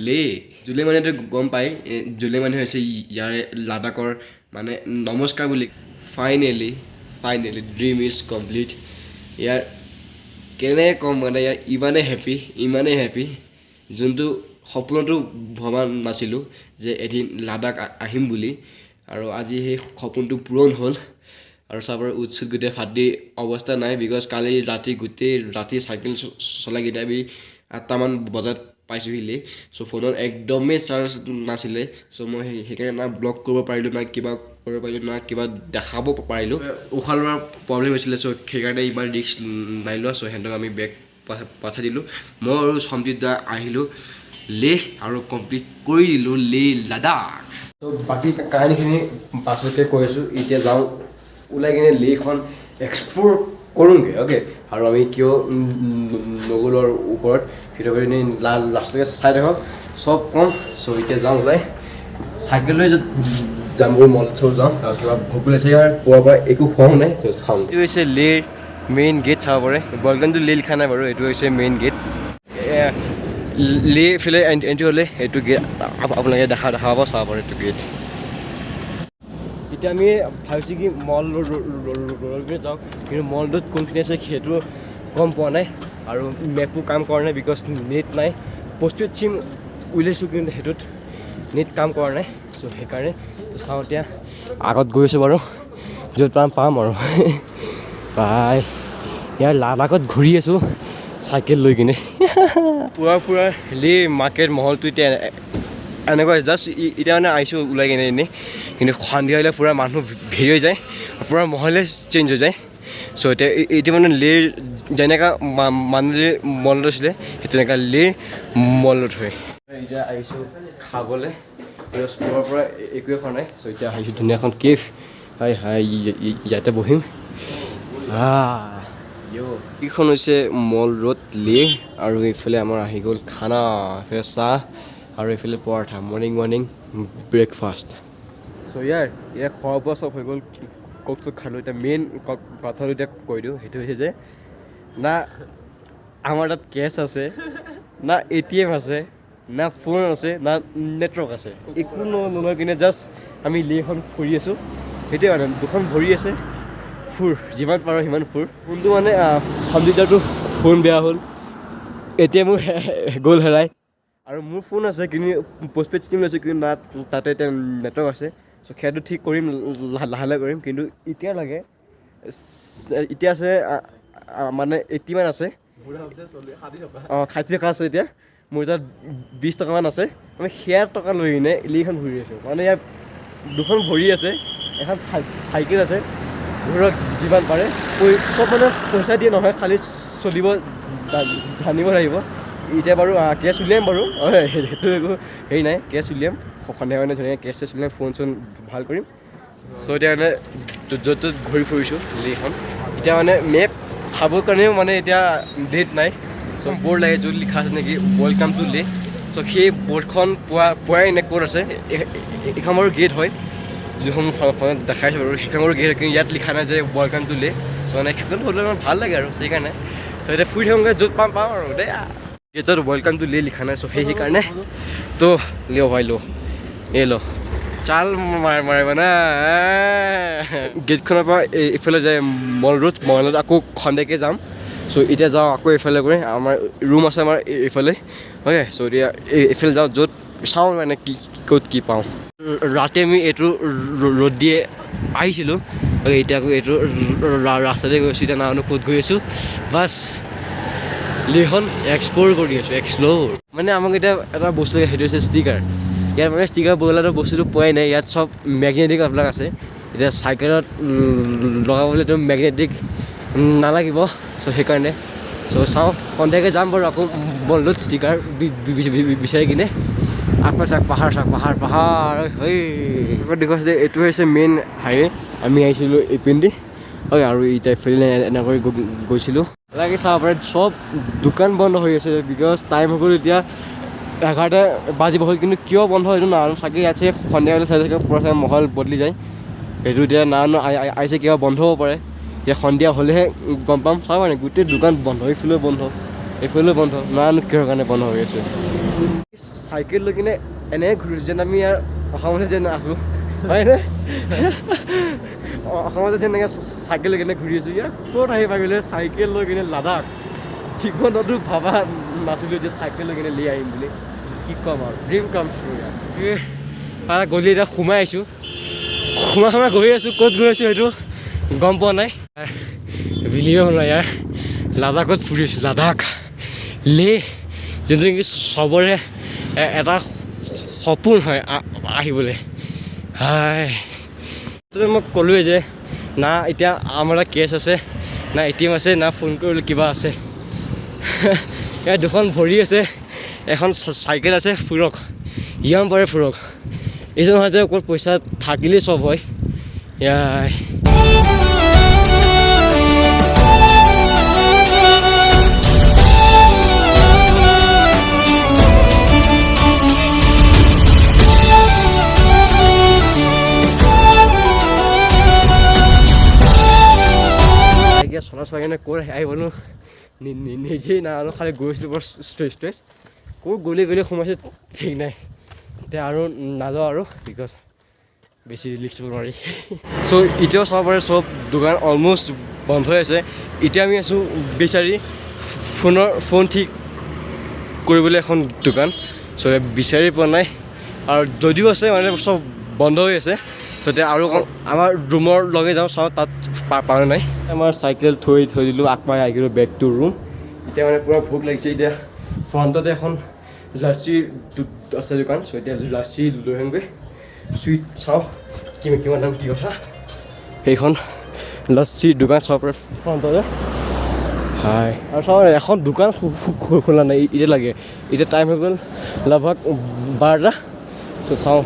লে জুলাই মানেতো গম পাই জুলাই মানে হৈছে ইয়াৰে লাডাখৰ মানে নমস্কাৰ বুলি ফাইনেলি ড্ৰিম ইজ কমপ্লিট ইয়াৰ কেনে কম মানে ইয়াৰ ইমানেই হেপী যোনটো সপোনতো ভবা নাছিলোঁ যে এদিন লাডাখ আহিম বুলি আৰু আজি সেই সপোনটো পূৰণ হ'ল আৰু চাবৰ উৎসুক গোটেই ফাটি অৱস্থা নাই বিকজ কালি গোটেই ৰাতি চাইকেল চলাই কেইটা আমি 8টামান বজাত পাইছোঁহিলে চ' ফোনত একদমেই চাৰ্জ নাছিলে চ' মই সেইকাৰণে না ব্লগ কৰিব পাৰিলোঁ না কিবা কৰিব পাৰিলোঁ না কিবা দেখাব পাৰিলোঁ উশাহ লোৱাৰ প্ৰব্লেম হৈছিলে চ' সেইকাৰণে ইমান ৰিস্ক নাই লোৱা চ' সিহঁতক আমি বেগ পঠাই দিলোঁ মই আৰু সঞ্জিত দা আহিলোঁ লে আৰু কমপ্লিট কৰি দিলোঁ লে লাডাখ ত' বাকী কাহিনীখিনি পাছতকৈ কৈ আছোঁ এতিয়া যাওঁ ওলাই কিনে লেখন এক্সপ্ল'ৰ কৰোঁগৈ অ'কে আৰু আমি কিয় নগ'লোঁ আৰু ওপৰত ভিডিঅ' কৰি লাষ্টলৈকে চাই থাকক চব কম চ' এতিয়া যাওঁ ওলাই চাইকেল লৈ যাম বুলি মল থৈ যাওঁ আৰু কিবা ভোক লাগিছে ইয়াৰ পুৱাৰ পৰা একো খোৱাও নাই খাওঁ এইটো হৈছে লেৰ মেইন গেট চাব পাৰে বলগানটো লে লিখা নাই বাৰু এইটো হৈছে মেইন গেট লে ফিলে এণ্ট্ৰি হ'লে এইটো গেট আপোনালোকে দেখা পাব চাব পাৰে এইটো গেট এতিয়া আমি ভাবিছোঁ কি মল ৰ'দলৈ যাওঁ কিন্তু মলটোত কোনখিনি আছে সেইটো গম পোৱা নাই আৰু মেপো কাম কৰা নাই বিকজ নেট নাই পষ্টপেইড চিম উলিয়াইছোঁ কিন্তু সেইটোত নেট কাম কৰা নাই চ' সেইকাৰণে চাওঁ এতিয়া আগত গৈ আছোঁ বাৰু য'ত পাম আৰু বাই ইয়াৰ লাডাখত ঘূৰি আছোঁ চাইকেল লৈ কিনে পুৰা লে মাৰ্কেট মহলটো এতিয়া এনেকুৱা জাষ্ট এতিয়া মানে আহিছোঁ ওলাই কিনে এনেই কিন্তু সন্ধিয়া হ'লে পূৰা মানুহ ভিৰ হৈ যায় পূৰা মহলে চেঞ্জ হৈ যায় চ' এতিয়া মানে লেৰ যেনেকুৱা মানুহে মলত আছিলে সেই তেনেকুৱা লেৰ মলত হয় এতিয়া আহিছোঁ খাবলৈ ষ্ট'ৰৰ পৰা একোৱে খোৱা নাই চ' এতিয়া আহিছোঁ ধুনীয়া এখন কেফ ইয়াতে বহিম এইখন হৈছে মল ৰোড লে আৰু এইফালে আমাৰ আহি গ'ল খানা এইফালে চাহ আৰু এইফালে পৰঠা মৰ্ণিং ব্ৰেকফাষ্ট চ' ইয়াৰ খোৱা বোৱা চব হৈ গ'ল ক'ত খালোঁ এতিয়া মেইন কথাটো এতিয়া কৈ দিওঁ সেইটো হৈছে যে না আমাৰ তাত কেছ আছে না ATM আছে না ফোন আছে না নেটৱৰ্ক আছে একো নলয় কিনে জাষ্ট আমি লেখন ফুৰি আছোঁ সেইটোৱে মানে দুখন ভৰি আছে যিমান পাৰোঁ সিমান ফোনটো মানে সঞ্জিতাৰটো ফোন বেয়া হ'ল এতিয়া মোৰ গ'ল হেৰাই আৰু মোৰ ফোন আছে কিন্তু পষ্টপেইড চিম লৈছোঁ কিন্তু না তাতে এতিয়া নেটৱৰ্ক আছে চ' সেইটো ঠিক কৰিম লাহে কৰিম কিন্তু এতিয়া আছে মানে 80 মান আছে 60 টকা আছে এতিয়া মোৰ তাত 20 টকামান আছে আমি সেয়া টকা লৈ কিনে লেখন ঘূৰি আছোঁ মানে ইয়াৰ দুখন ভৰি আছে এখন চাইকেল আছে ঘূৰক যিমান পাৰে চব মানে পইচা দিয়ে নহয় খালি চলিব জানিব লাগিব এতিয়া বাৰু কেছ উলিয়াম বাৰু সেইটো একো হেৰি নাই কেছ উলিয়াম সন্ধিয়া মানে ধুনীয়া কেছ উলিয়াম ফোন চোন ভাল কৰিম চ' এতিয়া মানে য'ত ঘূৰি ফুৰিছোঁ লেখন এতিয়া মানে মেপ চাবৰ কাৰণেও মানে এতিয়া ডেট নাই চ' বৰ্ড লাগে য'ত লিখা আছে নেকি ৱেলকাম টু লে চ' সেই বৰ্ডখন পোৱাই নে ক'ত আছে এইখন বাৰু গেট হয় যিখন ফোনত দেখাইছোঁ বাৰু সেইখন বাৰু গেট হয় কিন্তু ইয়াত লিখা নাই যে ৱেলকাম টু লে চ' মানে সেইখন হ'লে মানে ভাল লাগে আৰু সেইকাৰণে চ' এতিয়া ফুৰি থাকোঁগৈ য'ত পাম আৰু দেই গেটত ৱেলকাম টু লে লিখা নাই চ' সেইকাৰণে তো ভাই ল চাল মানে গেটখনৰ পৰা এইফালে যায় মলত আকৌ সন্ধিয়াকৈ যাম চ' এতিয়া যাওঁ আকৌ এইফালে কৰি আমাৰ ৰুম আছে আমাৰ এইফালে অ'কে চ' এতিয়া এইফালে যাওঁ য'ত চাওঁ মানে ক'ত কি পাওঁ ৰাতি আমি এইটো ৰ'দ দিয়ে আহিছিলোঁ এতিয়া আকৌ এইটো ৰাস্তাতে গৈছোঁ এতিয়া নাজানো ক'ত গৈ আছোঁ বাছ লেখন এক্সপ্ল'ৰ কৰি আছোঁ মানে আমাক এতিয়া এটা বস্তু লাগে সেইটো হৈছে ষ্টিকাৰ ইয়াত মানে ষ্টিকাৰ বগলাটো বস্তুটো পোৱাই নাই ইয়াত চব মেগনেটিক এইবিলাক আছে এতিয়া চাইকেলত লগাবলৈতো মেগনেটিক নালাগিব চ' সেইকাৰণে চ' চাওঁ সন্ধিয়াকৈ যাম বাৰু আকৌ মলত ষ্টিকাৰ বিচাৰি কিনে আপোনাৰ চাওক পাহাৰ দেখুৱাইছে যে এইটো হৈছে মেইন হাইৱে আমি আহিছিলোঁ এইপিনেদি হয় আৰু এতিয়া এইফালে এনেকৈ গৈছিলোঁ লাগে চাব পাৰে চব দোকান বন্ধ হৈ আছে বিকজ টাইম হৈ গ'ল এতিয়া 11টা বাজিব হ'ল কিন্তু কিয় বন্ধ সেইটো নাজানো চাগে ইয়াত চাগে সন্ধিয়া হ'লে চাই থাকে পূৰা চাগে মহল বদলি যায় সেইটো এতিয়া নাজানো আহিছে কিবা বন্ধ হ'ব পাৰে এতিয়া সন্ধিয়া হ'লেহে গম পাম চাব মানে গোটেই দোকান বন্ধ এইফালেও বন্ধ নাজানো কিহৰ কাৰণে বন্ধ হৈ আছে চাইকেল লৈ কিনে এনেকৈ ঘূৰিছোঁ যেন আমি ইয়াৰ অসমতে যেন আছোঁ হয়নে অসমতে যেনেকৈ চাইকেল লৈ কিনে ঘূৰি আছোঁ ইয়াৰ ক'ত আহি পাৰিলে চাইকেল লৈ কিনে লাডাখ জীৱনতো ভবা নাছিলোঁ যে চাইকেল লৈ কিনে লৈ আহিম বুলি কি ক'ম আৰু ড্ৰিম কাম ট্ৰু ইয়াৰ গলি এতিয়া সোমাই আহিছোঁ সোমাই গৈ আছোঁ ক'ত গৈ আছোঁ সেইটো গম পোৱা নাই ভিডিঅ' বনাই ইয়াৰ লাডাখত ফুৰি আছোঁ লাডাখ যোনটো নেকি চবৰে এটা সপোন হয় আহিবলৈ হাই মই ক'লোৱে যে না এতিয়া আমাৰ কেছ আছে না ATM আছে না ফোন কৰিবলৈ কিবা আছে ইয়াত দুখন ভৰি আছে এখন চাইকেল আছে ফুৰক ইমান পাৰে ফুৰক এইটো নহয় যে অকল পইচা থাকিলেই চব হয় ইয়াই চলা কিনে ক'ত আহিবনো নিজেই নাজানো খালি গৈছিলোঁ বৰ ষ্ট্ৰেট ক'ত গলি সোমাইছোঁ ঠিক নাই এতিয়া আৰু নাযাওঁ আৰু বিকজ বেছি ৰিস্ক ল'ব নোৱাৰি চ' এতিয়াও চাব পাৰে চব দোকান অলমষ্ট বন্ধ হৈ আছে এতিয়া আমি আছোঁ বিচাৰি ফোন ঠিক কৰিবলৈ এখন দোকান চ' বিচাৰি পোৱা নাই আৰু যদিও আছে মানে চব বন্ধ হৈ আছে তেতিয়া আৰু আমাৰ ৰুমৰ লগে যাওঁ চাওঁ তাত পাৰা নাই আমাৰ চাইকেল থৈ দিলোঁ আগপাই আহি গ'লোঁ বেক টু ৰুম এতিয়া মানে পূৰা ভোক লাগিছে এতিয়া ফ্ৰণ্টতে এখন লাচি আছে দোকান চ' এতিয়া লাচি লৈ আহোঁগৈ চুইট চাওঁ কিমান দাম কি কথা সেইখন লাচিৰ দোকান চাব পাৰে ফ্ৰণ্টতে হাই আৰু চাব এখন দোকান খোলা নাই এতিয়া লাগে এতিয়া টাইম হৈ গ'ল লগভগ 12টা চ' চাওঁ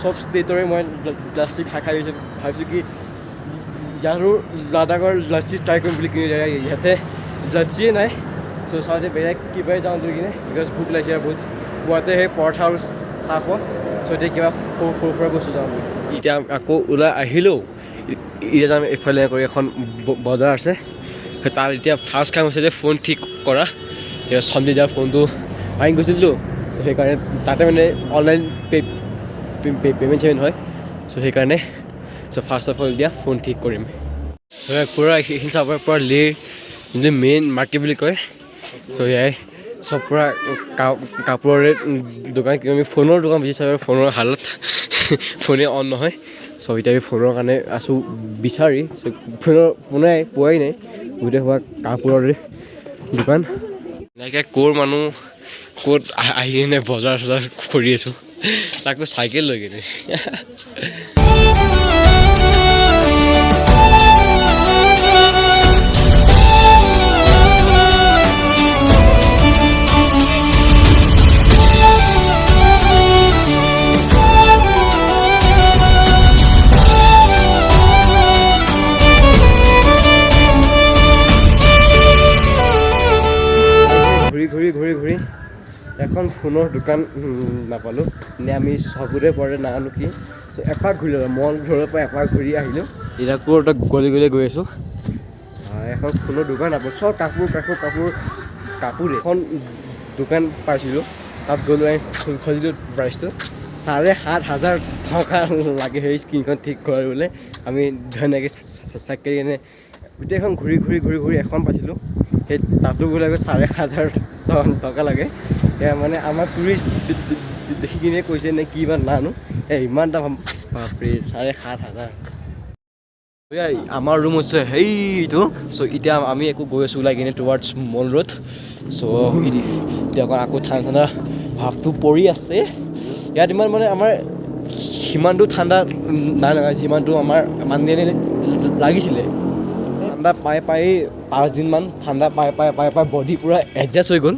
চব ষ্টেটৰে মই লাচি খাই ভাবিছোঁ কি ইয়াৰো লাডাখৰ লাচি ট্ৰাই কৰিম বুলি কিনি ইয়াতে লাচিয়ে নাই চ' চাওঁতে বেলেগ কিবাই যাওঁ লৈ কিনে বিকজ ভোক লাগিছে আৰু বহুত পুৱাতে সেই পৰঠা আৰু চাহ খোৱা চ' এতিয়া কিবা সৰু সুৰা বস্তু যাওঁ এতিয়া আকৌ ওলাই আহিলেও এতিয়া যাম এইফালে কৰি এখন বজাৰ আছে তাৰ এতিয়া ফাৰ্ষ্ট কাম হৈছে যে ফোন ঠিক কৰা এতিয়া সন্ধিয়া যাৰ ফোনটো আহি গৈছিলতো চ' সেইকাৰণে তাতে মানে অনলাইন পে'মেণ্ট হয় চ' সেইকাৰণে চ' ফাৰ্ষ্ট অফ অল এতিয়া ফোন ঠিক কৰিম পূৰা এইখিনি চাব পৰা যোনটো মেইন মাৰ্কেট বুলি কয় চ' এয়াই চব পূৰা কাপোৰৰে দোকান কিন্তু আমি ফোনৰ দোকান বেছি চাব ফোনৰ হালত ফোনে অন নহয় চ' এতিয়া আমি ফোনৰ কাৰণে আছোঁ বিচাৰি ফোনে পোৱাই নাই গোটেই হোৱা কাপোৰৰে দোকান এনেকৈ ক'ৰ মানুহ ক'ত আহি কিনে বজাৰ চজাৰ কৰি আছোঁ তাকো চাইকেল লৈ কিনে ঘূৰি এখন ফোনৰ দোকান নাপালোঁ নে আমি চকুৰে পৰে নাজানো কি চ' এপাক ঘূৰিলোঁ মল ঘৰৰ পৰা এপাক ঘূৰি আহিলোঁ এতিয়া ক'ত গলি গৈ আছোঁ এখন ফোনৰ দোকান নাপালোঁ চব কাপোৰ এখন দোকান পাইছিলোঁ তাত গ'লোঁ আমি খুজিলোঁ প্ৰাইচটো 7,500 টকা লাগে সেই স্ক্ৰীণখন ঠিক কৰিবলৈ আমি ধুনীয়াকৈ চাইকেল কিনে গোটেইখন ঘূৰি এখন পাইছিলোঁ সেই তাতো গ'লে 7,500 টকা লাগে এয়া মানে আমাৰ টুৰিষ্ট দেখি কিনে কৈছে নে কি ইমান নানো ইমান দাম বাপৰে 7,500 আমাৰ ৰুম হৈছে সেইটো চ' এতিয়া আমি একো গৈ আছোঁ ওলাই কিনে টুৱাৰ্ডছ মল ৰোড চ' এতিয়া আকৌ ঠাণ্ডা ভাৱটো পৰি আছে ইয়াত ইমান মানে আমাৰ সিমানটো ঠাণ্ডা নাই লগা যিমানটো আমাৰ মানুহ লাগিছিলে ঠাণ্ডা পাই 5 দিনমান ঠাণ্ডা পাই বডি পূৰা এডজাষ্ট হৈ গ'ল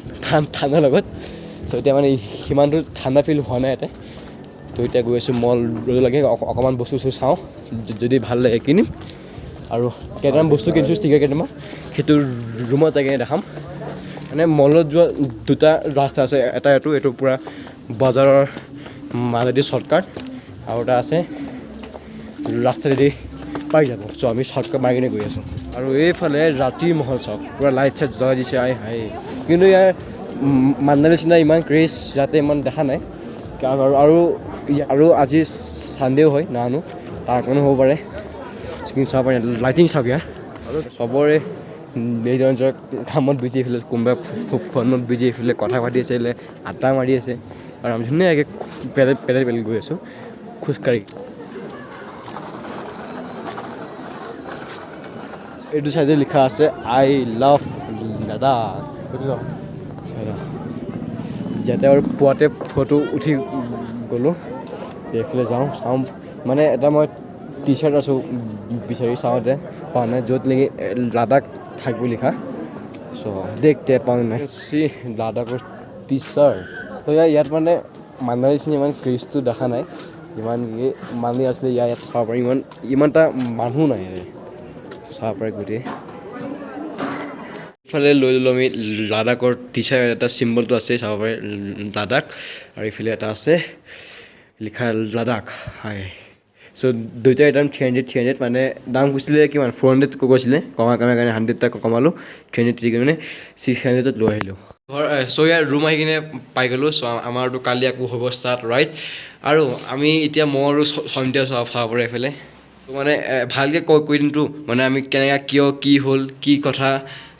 ঠাণ্ডাৰ লগত চ' এতিয়া মানে সিমানটো ঠাণ্ডা ফিল হোৱা নাই ইয়াতে তো এতিয়া গৈ আছোঁ মল লাগে অকণমান বস্তু চাওঁ যদি ভাল লাগে কিনিম আৰু কেইটামান বস্তু কিনিছোঁ ষ্টিকাৰ কেইটামান সেইটো ৰুমত যাই কিনে দেখাম মানে মলত যোৱা দুটা ৰাস্তা আছে এইটো পূৰা বজাৰৰ মাজেদি শ্বৰ্টকাট আৰু এটা আছে ৰাস্তাদি পাই যাব চ' আমি শ্বৰ্টকাট মাৰি কিনে গৈ আছোঁ আৰু এইফালে ৰাতিৰ মহল চাওক পূৰা লাইট চাইট জ্বলাই দিছে হাই কিন্তু ইয়াৰ মানালীৰ নিচিনা ইমান ক্ৰেজ যাতে ইমান দেখা নাই আৰু আজি ছানডেও হয় নাজানো তাৰ কাৰণে হ'ব পাৰে স্ক্ৰীন চাব পাৰে লাইটিং চাওক ইয়াৰ আৰু চবৰে নিজৰ নিজৰ কামত বিজি এইফালে কোনোবাই ফোনত বিজি এইফালে কথা পাতি আছে আড্ডা মাৰি আছে আৰু আমি ধুনীয়াকৈ পেলাই গৈ আছোঁ খোজকাঢ়ি এইটো চাইডে লিখা আছে আই লাভ লাডাখ যাতে আৰু পুৱাতে ফটো উঠি গ'লোঁ এইফালে যাওঁ চাওঁ মানে এটা মই টি চাৰ্ট আছোঁ বিচাৰি চাওঁতে পোৱা নাই য'ত নেকি লাডাখ থাকিব লিখা চ' দেখতে পাওঁ নাই লাডাখৰ টি চাৰ্ট ত' ইয়াত মানে মানালীৰ নিচিনা ইমান ক্ৰেজটো দেখা নাই যিমান কি মানালী আছিলে ইয়াত চাব পাৰি ইমানটা মানুহ নাই চাব পাৰে গোটেই ইফালে লৈ ল'লোঁ আমি লাডাখৰ টি চাৰ্ট এটা চিম্বলটো আছে চাব পাৰে লাডাখ আৰু ইফালে এটা আছে লিখা লাডাখ হয় চ' দুইটা একদম 300 মানে দাম কৈছিলে কিমান 400 কৈছিলে কমাৰ কাৰণে 100 টকা কমালোঁ 300 মানে 600 লৈ আহিলোঁ চ' ইয়াৰ ৰুম আহি কিনে পাই গ'লোঁ চ' আমাৰতো কালি আকৌ হ'ব ষ্টাৰ্ট ৰাইট আৰু আমি এতিয়া মই আৰু সন্ধিয়া চাব পাৰে এইফালে মানে ভালকৈ কৈ দিমতো মানে আমি কেনেকৈ কিয় কি হ'ল কি কথা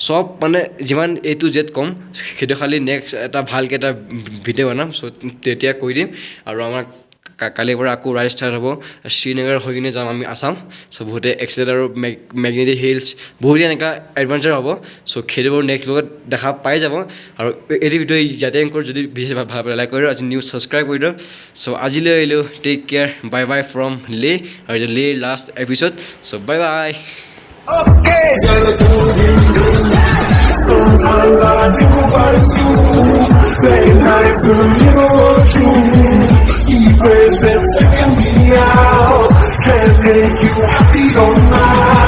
চব মানে যিমান A to Z ক'ম সেইটো খালি নেক্সট এটা ভালকৈ এটা ভিডিঅ' বনাম চ' তেতিয়া কৈ দিম আৰু আমাৰ কালিৰ পৰা আকৌ ৰাইড ষ্টাৰ্ট হ'ব শ্ৰীনগৰ হৈ কিনে যাম আমি আছাম চ' বহুতে এক্সেল আৰু মেগনেটিক হিলছ বহুতে এনেকুৱা এডভেঞ্চাৰ হ'ব চ' সেইবোৰ নেক্সট লগত দেখা পাই যাব আৰু এইটো ভিডিঅ' ইয়াতে কৰোঁ যদি ভাল লাইক কৰি আজি নিউজ ছাবস্ক্ৰাইব কৰি দিওঁ চ' আজিলৈ আহিলোঁ take care bye bye from লে আৰু এইটো লে last episode so' bye bye Present, second me out, can make you happy, don't mind.